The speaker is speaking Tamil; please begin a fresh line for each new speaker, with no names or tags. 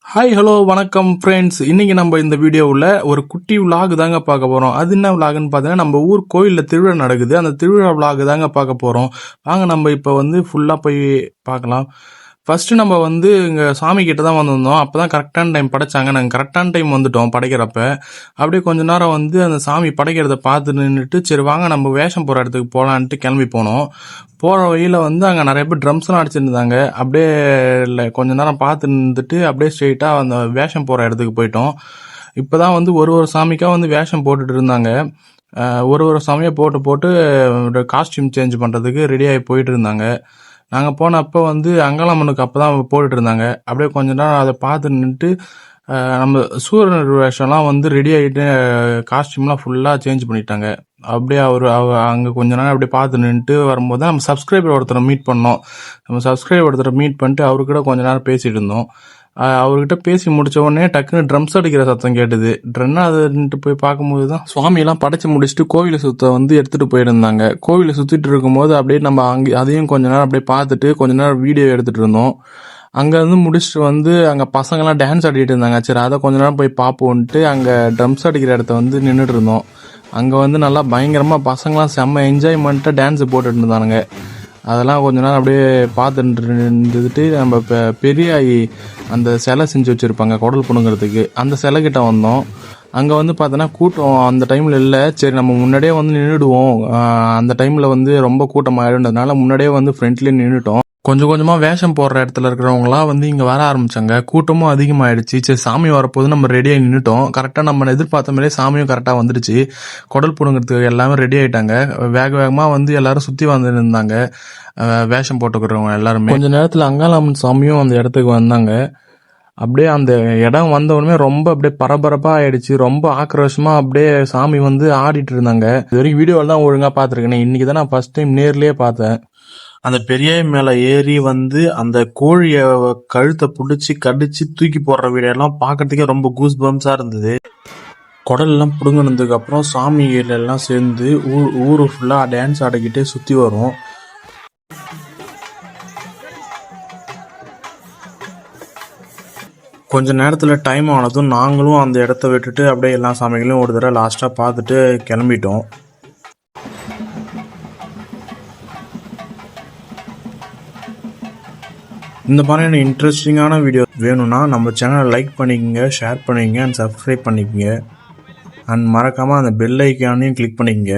ஹாய் ஹலோ வணக்கம் ஃப்ரெண்ட்ஸ். இன்னைக்கு நம்ம இந்த வீடியோவில் ஒரு குட்டி விலாக் தாங்க பார்க்க போகிறோம். அது என்ன விலாகுன்னு பார்த்தீங்கன்னா, நம்ம ஊர் கோயிலில் திருவிழா நடக்குது. அந்த திருவிழா விலாக் தாங்க பார்க்க போகிறோம். வாங்க நம்ம இப்போ ஃபுல்லாக போய் பார்க்கலாம். ஃபர்ஸ்ட் நம்ம இங்கே சாமி கிட்ட தான் வந்திருந்தோம். அப்போ தான் கரெக்டான டைம் படைச்சாங்க. நாங்கள் கரெக்டான டைம் வந்துட்டோம் படைக்கிறப்ப. அப்படியே கொஞ்ச நேரம் அந்த சாமி படைக்கிறத பார்த்து நின்றுட்டு, சரி வாங்க நம்ம வேஷம் போகிற இடத்துக்கு போகலான்ட்டு கிளம்பி போனோம். போகிற வழியில் அங்கே நிறைய பேர் ட்ரம்ஸ்லாம் அடிச்சிருந்தாங்க. அப்படியே இல்லை கொஞ்ச நேரம் பார்த்து நின்றுட்டு அப்படியே ஸ்ட்ரெயிட்டாக அந்த வேஷம் போகிற இடத்துக்கு போயிட்டோம். இப்போ தான் ஒரு ஒரு சாமிக்காக வேஷம் போட்டுட்டு இருந்தாங்க. ஒரு ஒரு சாமியை போட்டு காஸ்டியூம் சேஞ்ச் பண்ணுறதுக்கு ரெடியாகி போயிட்டு இருந்தாங்க. நாங்கள் போனப்போ அங்காளம்மனுக்கு அப்போ தான் போட்டுட்டு இருந்தாங்க. அப்படியே கொஞ்ச நேரம் அதை பார்த்து நின்றுட்டு நம்ம சூரியன் வேஷம்லாம் ரெடி ஆகிட்டு காஸ்டியூம்லாம் ஃபுல்லாக சேஞ்ச் பண்ணிட்டாங்க. அப்படியே அங்கே கொஞ்ச நேரம் அப்படியே பார்த்து நின்றுட்டு வரும்போது நம்ம சப்ஸ்கிரைபர் ஒருத்தரை மீட் பண்ணோம். நம்ம சப்ஸ்கிரைபர் ஒருத்தரை மீட் பண்ணிட்டு அவர்கிட்ட கொஞ்ச நேரம் பேசிகிட்டு இருந்தோம். அவர்கிட்ட பேசி முடிச்ச உடனே டக்குன்னு ட்ரம்ஸ் அடிக்கிற சத்தம் கேட்டுது. ட்ரென்னா அதுன்ட்டு போய் பார்க்கும்போது தான் சுவாமியெல்லாம் படைச்சு முடிச்சுட்டு கோவிலை சுத்த எடுத்துகிட்டு போயிருந்தாங்க. கோவிலை சுற்றிட்டு இருக்கும்போது அப்படியே நம்ம அதையும் கொஞ்ச நேரம் அப்படியே பார்த்துட்டு கொஞ்ச நேரம் வீடியோ எடுத்துகிட்டு இருந்தோம். அங்கேருந்து முடிச்சுட்டு அங்கே பசங்கள்லாம் டான்ஸ் ஆடிட்டு இருந்தாங்க. சரி அதை கொஞ்ச நேரம் போய் பார்ப்போன்ட்டு அங்கே ட்ரம்ஸ் அடிக்கிற இடத்த நின்றுட்டு இருந்தோம். அங்கே நல்லா பயங்கரமாக பசங்களாம் செம்ம என்ஜாய்மெண்ட்டாக டான்ஸு போட்டுட்டு இருந்தானுங்க. அதெல்லாம் கொஞ்ச நேரம் அப்படியே பார்த்துட்டு இருந்துட்டு நம்ம இப்போ பெரியாயி அந்த சிலை செஞ்சு வச்சுருப்பாங்க குடல் புடுங்கிறதுக்கு, அந்த சிலை கிட்ட வந்தோம். அங்கே பார்த்தோன்னா கூட்டம் அந்த டைமில் இல்லை. சரி நம்ம முன்னாடியே நின்றுடுவோம். அந்த டைமில் ரொம்ப கூட்டம் ஆகிடுன்றதுனால முன்னாடியே ஃப்ரண்ட்லேயே நின்றுட்டோம். கொஞ்சம் கொஞ்சமாக வேஷம் போடுற இடத்துல இருக்கிறவங்களாம் இங்கே வர ஆரம்பித்தாங்க. கூட்டமும் அதிகமாகிடுச்சு. சரி சாமி வரப்போது நம்ம ரெடியாகி நின்றுட்டோம். கரெக்டாக நம்ம எதிர்பார்த்த மாதிரியே சாமியும் கரெக்டாக வந்துடுச்சு. குடல் புடுங்கிறதுக்கு எல்லாமே ரெடி ஆகிட்டாங்க. வேகமாக எல்லாரும் சுற்றி வந்துருந்தாங்க. வேஷம் போட்டுக்கிறவங்க எல்லாருமே. கொஞ்சம் நேரத்தில் அங்காளம்மன் சாமியும் அந்த இடத்துக்கு வந்தாங்க. அப்படியே அந்த இடம் வந்தவுடனே ரொம்ப அப்படியே பரபரப்பாக ஆயிடுச்சு. ரொம்ப ஆக்ரோஷமாக அப்படியே சாமி ஆடிட்டு இருந்தாங்க. இது வரைக்கும் வீடியோவில் தான் ஒழுங்காக பார்த்துருக்கேன். இன்னைக்கு தான் நான் ஃபர்ஸ்ட் டைம் நேர்லேயே பார்த்தேன். அந்த பெரிய மேலே ஏறி அந்த கோழியை கழுத்தை பிடிச்சி கடிச்சு தூக்கி போடுற வீடியோலாம் பார்க்கறதுக்கே ரொம்ப கூஸ் பம்ஸாக இருந்தது. குடல்லாம் பிடுங்கினதுக்கு அப்புறம் சாமிகளெல்லாம் சேர்ந்து ஊர் ஃபுல்லாக டான்ஸ் ஆடிக்கிட்டே சுற்றி வரும். கொஞ்ச நேரத்தில் டைம் ஆனதும் நாங்களும் அந்த இடத்த விட்டுட்டு அப்படியே எல்லா சாமிகளையும் ஒரு தடவை லாஸ்ட்டாக பார்த்துட்டு கிளம்பிட்டோம். இந்த மாதிரியான இன்ட்ரெஸ்டிங்கான வீடியோ வேணும்னா நம்ம சேனலை லைக் பண்ணிக்கங்க, ஷேர் பண்ணிக்கங்க அண்ட் சப்ஸ்கிரைப் பண்ணிக்கங்க. அண்ட் மறக்காமல் அந்த பெல் ஐக்கானையும் கிளிக் பண்ணிக்கங்க.